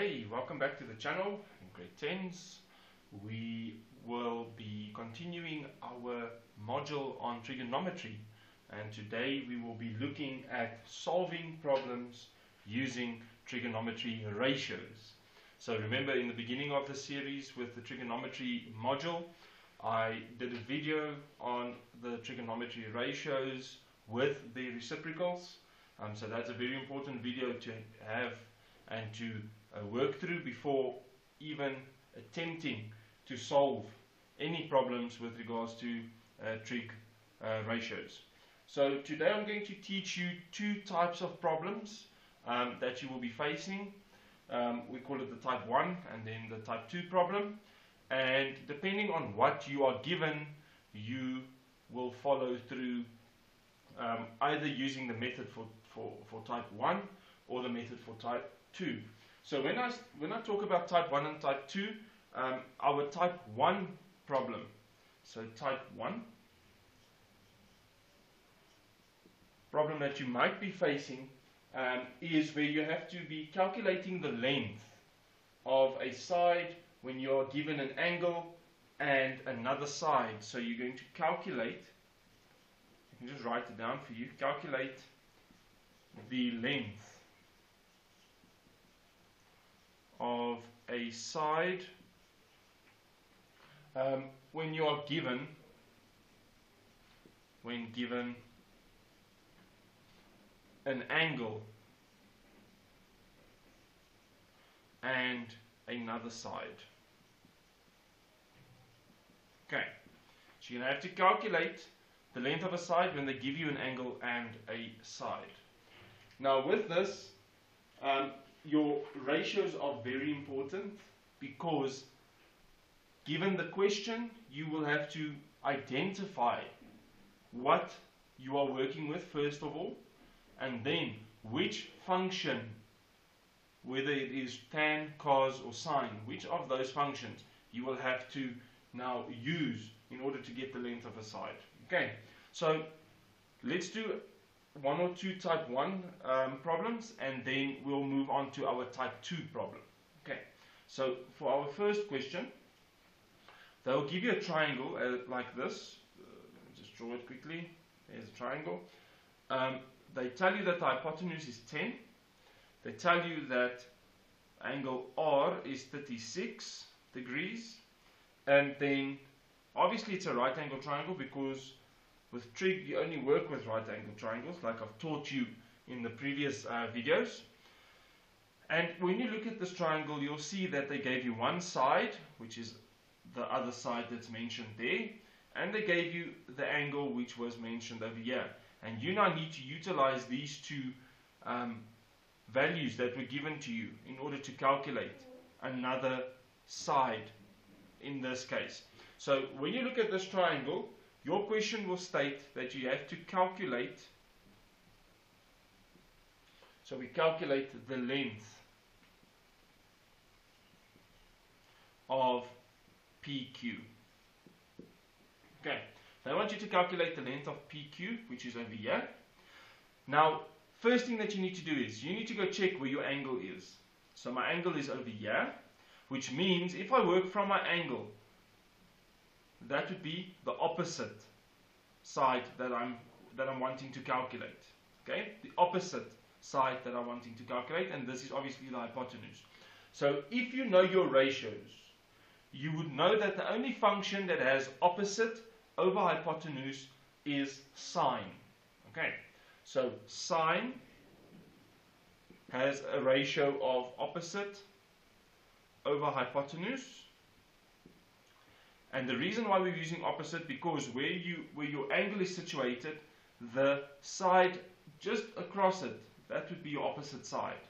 Hey, welcome back to the channel in grade 10s. We will be continuing our module on trigonometry, and today we will be looking at solving problems using trigonometry ratios. So remember, in the beginning of the series with the trigonometry module, I did a video on the trigonometry ratios with the reciprocals. So that's a very important video to have and to work through before even attempting to solve any problems with regards to trig ratios. So today I'm going to teach you two types of problems that you will be facing. We call it the type 1 and then the type 2 problem, and depending on what you are given, you will follow through either using the method for type 1 or the method for type 2. So when I talk about type 1 and type 2, our type 1 problem, so type 1 problem that you might be facing is where you have to be calculating the length of a side when you are given an angle and another side. So you're going to calculate, I can just write it down for you, calculate the length of a side when you are given an angle and another side. Okay, so you're going to have to calculate the length of a side when they give you an angle and a side. Now with this, your ratios are very important, because given the question, you will have to identify what you are working with first of all, and then which function, whether it is tan, cos or sine, which of those functions you will have to now use in order to get the length of a side. Okay, so let's do one or two type 1 problems, and then we'll move on to our type 2 problem. Okay, so for our first question, they'll give you a triangle like this. Let me just draw it quickly. There's a triangle. They tell you that the hypotenuse is 10. They tell you that angle R is 36 degrees, and then obviously it's a right angle triangle, because with trig you only work with right angle triangles, like I've taught you in the previous videos. And when you look at this triangle, you'll see that they gave you one side, which is the other side that's mentioned there, and they gave you the angle which was mentioned over here. And you now need to utilize these two values that were given to you in order to calculate another side in this case. So when you look at this triangle, your question will state that you have to calculate, so we calculate the length of PQ. Okay, so I want you to calculate the length of PQ, which is over here. Now, first thing that you need to do is you need to go check where your angle is. So my angle is over here, which means if I work from my angle, that would be the opposite side that I'm wanting to calculate. Okay, the opposite side that I'm wanting to calculate, and this is obviously the hypotenuse. So if you know your ratios, you would know that the only function that has opposite over hypotenuse is sine. Okay, so sine has a ratio of opposite over hypotenuse. And the reason why we're using opposite, because where your angle is situated, the side just across it, that would be your opposite side.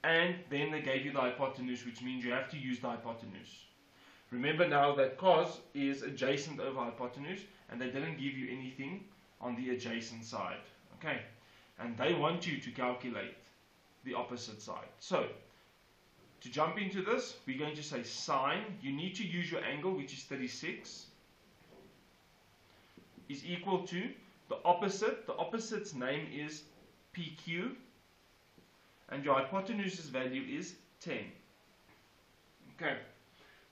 And then they gave you the hypotenuse, which means you have to use the hypotenuse. Remember now that cos is adjacent over hypotenuse, and they didn't give you anything on the adjacent side. Okay, and they want you to calculate the opposite side. So to jump into this, we're going to say sine, you need to use your angle, which is 36, is equal to the opposite. The opposite's name is PQ, and your hypotenuse's value is 10. Okay.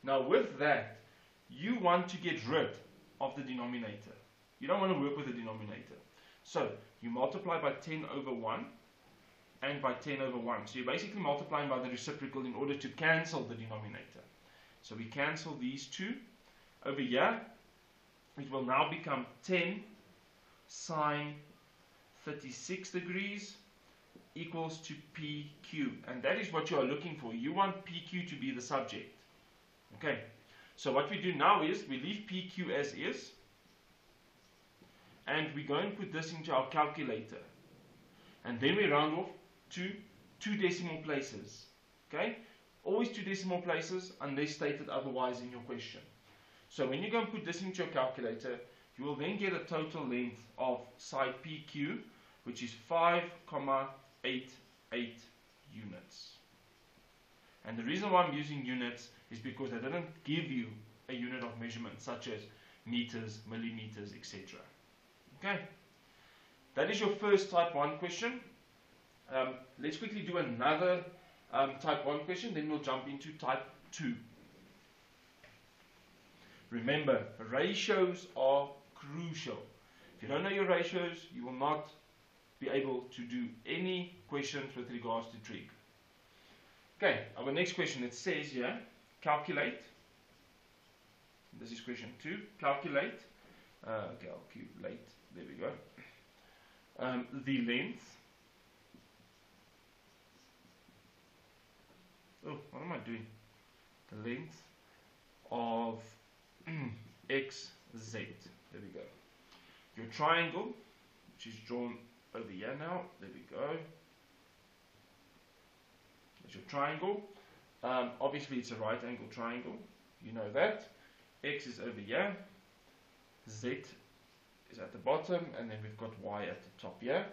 Now with that, you want to get rid of the denominator. You don't want to work with the denominator. So you multiply by 10 over 1 and by 10 over 1. So you're basically multiplying by the reciprocal in order to cancel the denominator. So we cancel these two. Over here, it will now become 10 sine 36 degrees equals to PQ. And that is what you are looking for. You want PQ to be the subject. Okay. So what we do now is we leave PQ as is. And we go and put this into our calculator. And then we round off to 2 decimal places. Okay? Always 2 decimal places unless stated otherwise in your question. So when you go and put this into your calculator, you will then get a total length of side PQ, which is 5,88 units. And the reason why I'm using units is because I didn't give you a unit of measurement such as meters, millimeters, etc. Okay? That is your first type 1 question. Let's quickly do another type 1 question, then we'll jump into type 2. Remember, ratios are crucial. If you don't know your ratios, you will not be able to do any questions with regards to trig. Okay, our next question, it says here, calculate. This is question 2. Calculate. Calculate. There we go. The length. Oh, what am I doing? The length of xz. There we go. Your triangle, which is drawn over here now. There we go. There's your triangle. Obviously, it's a right angle triangle. You know that. X is over here. Z is at the bottom, and then we've got y at the top here.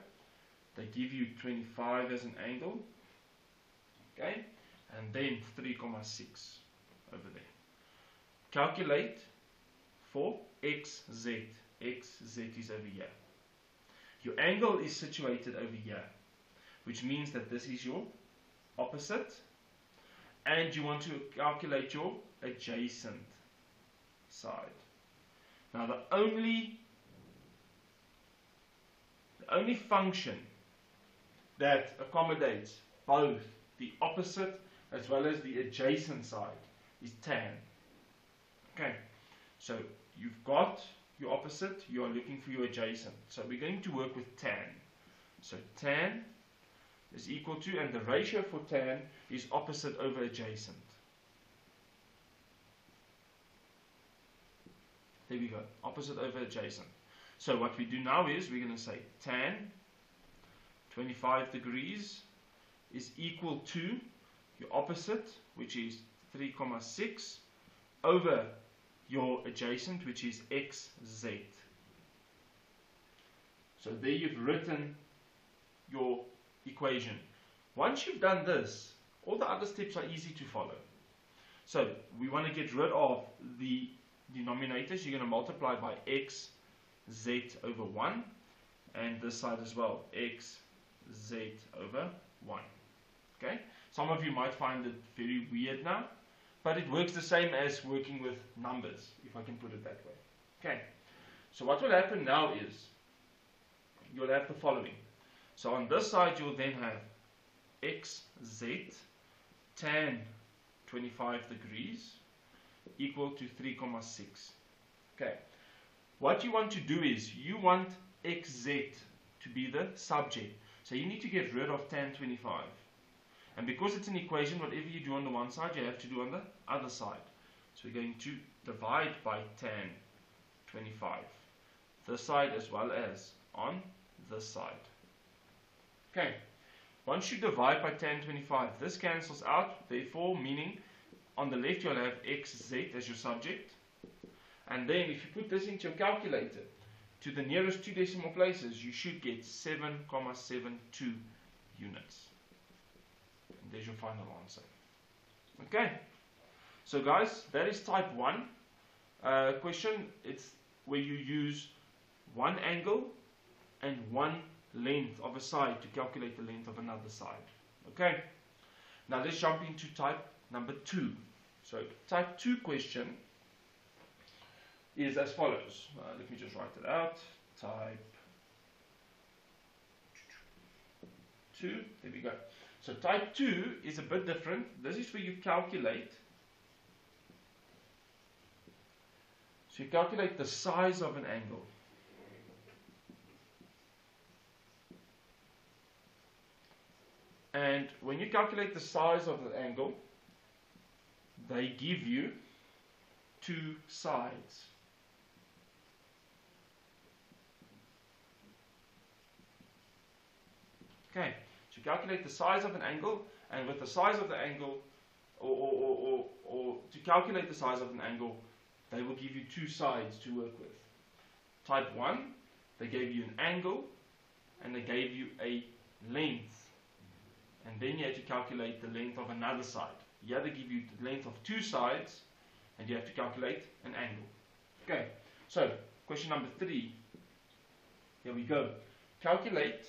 They give you 25 as an angle. Okay. And then 3,6 over there. Calculate for xz. Xz is over here. Your angle is situated over here, which means that this is your opposite, and you want to calculate your adjacent side. Now the only function that accommodates both the opposite as well as the adjacent side is tan. Okay, so you've got your opposite, you are looking for your adjacent. So we're going to work with tan. So tan is equal to, and the ratio for tan is opposite over adjacent. There we go, opposite over adjacent. So what we do now is we're going to say tan 25 degrees is equal to your opposite, which is 3,6, over your adjacent, which is xz. So there you've written your equation. Once you've done this, all the other steps are easy to follow. So we want to get rid of the denominators. You're going to multiply by xz over 1, and this side as well, xz over 1. Okay? Some of you might find it very weird now, but it works the same as working with numbers, if I can put it that way. Okay, so what will happen now is you'll have the following. So on this side you'll then have xz tan 25 degrees equal to 3,6. Okay, what you want to do is you want xz to be the subject. So you need to get rid of tan 25. And because it's an equation, whatever you do on the one side, you have to do on the other side. So we're going to divide by tan 25. This side as well as on this side. Okay. Once you divide by tan 25, this cancels out. Therefore, meaning on the left you'll have xz as your subject. And then if you put this into your calculator, to the nearest 2 decimal places, you should get 7,72 units. And there's your final answer. Okay. So guys, that is type 1 question. It's where you use one angle and one length of a side to calculate the length of another side. Okay. Now let's jump into type number 2. So type 2 question is as follows. Let me just write it out. Type 2. There we go. So type 2 is a bit different. This is where you calculate. So you calculate the size of an angle. And when you calculate the size of the angle, they give you two sides. Okay, so you calculate the size of an angle, and with the size of the angle, or to calculate the size of an angle, they will give you two sides to work with. Type 1, they gave you an angle, and they gave you a length. And then you have to calculate the length of another side. Here they give you the length of two sides, and you have to calculate an angle. Okay, so question number 3. Here we go. Calculate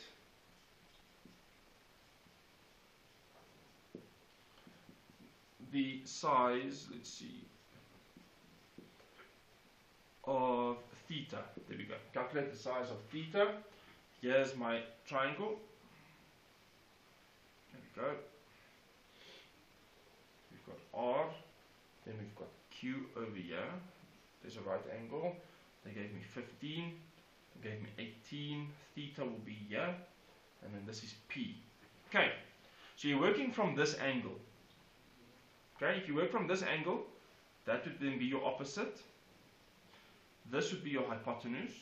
the size, let's see, of theta. There we go. Calculate the size of theta. Here's my triangle. There we go. We've got R, then we've got Q over here. There's a right angle. They gave me 15, they gave me 18. Theta will be here, and then this is P. Okay, so you're working from this angle. Okay, if you work from this angle, that would then be your opposite. This would be your hypotenuse,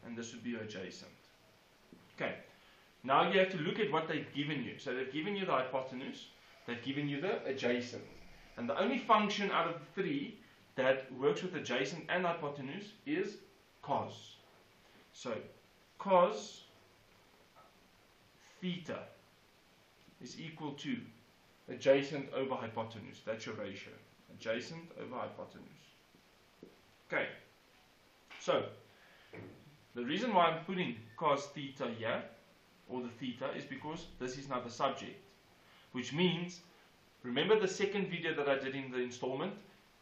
and this would be your adjacent. Okay, now you have to look at what they've given you. So they've given you the hypotenuse, they've given you the adjacent. And the only function out of the 3 that works with adjacent and hypotenuse is cos. So cos theta is equal to adjacent over hypotenuse. That's your ratio. Adjacent over hypotenuse. Okay. So the reason why I'm putting cos theta here, or the theta, is because this is now the subject. Which means, remember the second video that I did in the installment,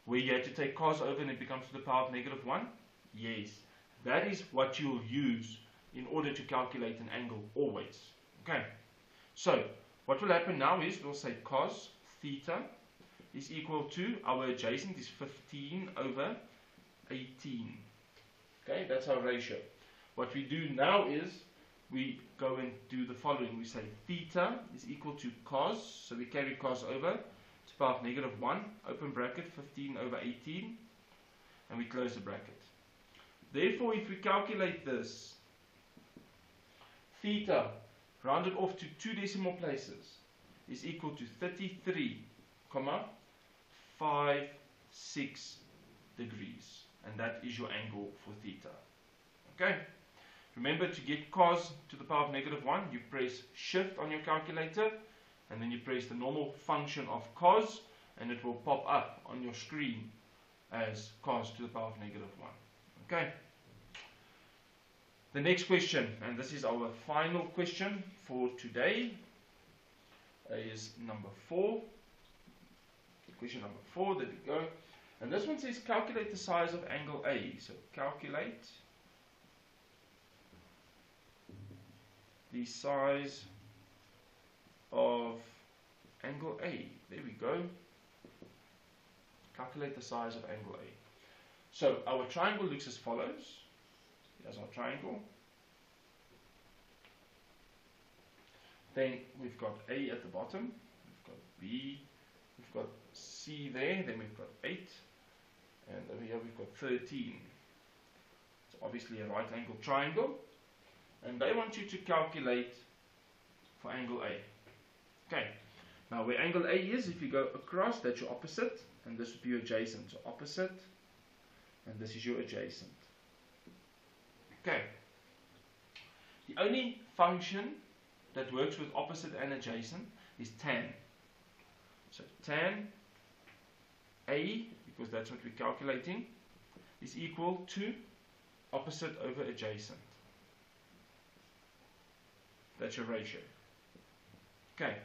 where you had to take cos over and it becomes to the power of -1? Yes. That is what you'll use in order to calculate an angle, always. Okay. So what will happen now is we'll say cos theta is equal to, our adjacent is 15 over 18. Okay, that's our ratio. What we do now is we go and do the following. We say theta is equal to cos, so we carry cos over to the power of -1, open bracket, 15 over 18, and we close the bracket. Therefore, if we calculate this, theta rounded off to 2 decimal places is equal to 33,56 degrees, and that is your angle for theta. Okay, remember, to get cos to the power of -1, you press shift on your calculator, and then you press the normal function of cos, and it will pop up on your screen as cos to the power of -1. Okay. The next question, and this is our final question for today, is number 4. Question number 4, there we go. And this one says calculate the size of angle A. So calculate the size of angle A. There we go. Calculate the size of angle A. So our triangle looks as follows. Here's our triangle. Then we've got A at the bottom, we've got B, we've got C there, then we've got 8, and over here we've got 13. It's obviously a right angle triangle, and they want you to calculate for angle A. Okay, now where angle A is, if you go across, that's your opposite, and this would be your adjacent. So opposite, and this is your adjacent. Okay, the only function that works with opposite and adjacent is tan. So tan A, because that's what we're calculating, is equal to opposite over adjacent. That's your ratio. Okay.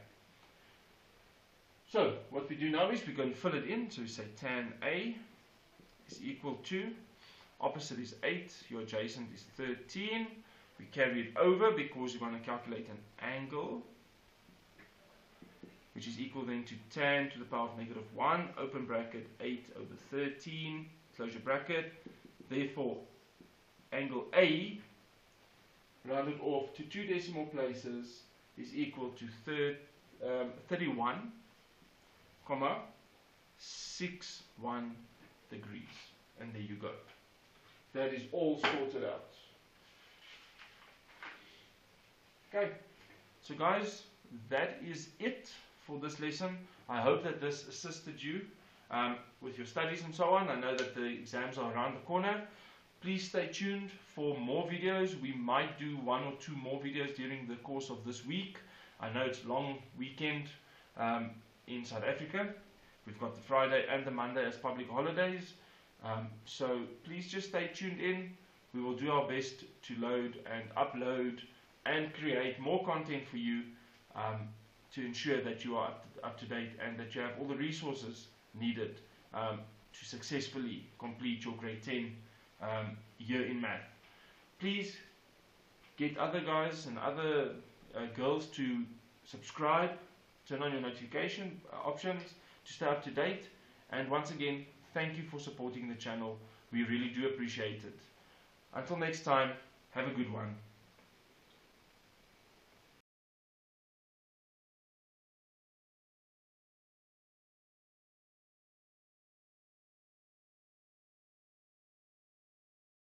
So what we do now is we're going to fill it in. So we say tan A is equal to, opposite is 8, your adjacent is 13. We carry it over because we want to calculate an angle, which is equal then to tan to the power of negative 1, open bracket, 8 over 13, closure bracket. Therefore, angle A, rounded off to 2 decimal places, is equal to 31, 61 degrees. And there you go. That is all sorted out. Okay, so guys, that is it for this lesson. I hope that this assisted you with your studies and so on. I know that the exams are around the corner. Please stay tuned for more videos. We might do 1 or 2 more videos during the course of this week. I know it's long weekend in South Africa. We've got the Friday and the Monday as public holidays. So please just stay tuned in. We will do our best to load and upload and create more content for you to ensure that you are up to date and that you have all the resources needed to successfully complete your grade 10 year in math. Please get other guys and other girls to subscribe, turn on your notification options to stay up to date, and once again, thank you for supporting the channel. We really do appreciate it. Until next time, have a good one.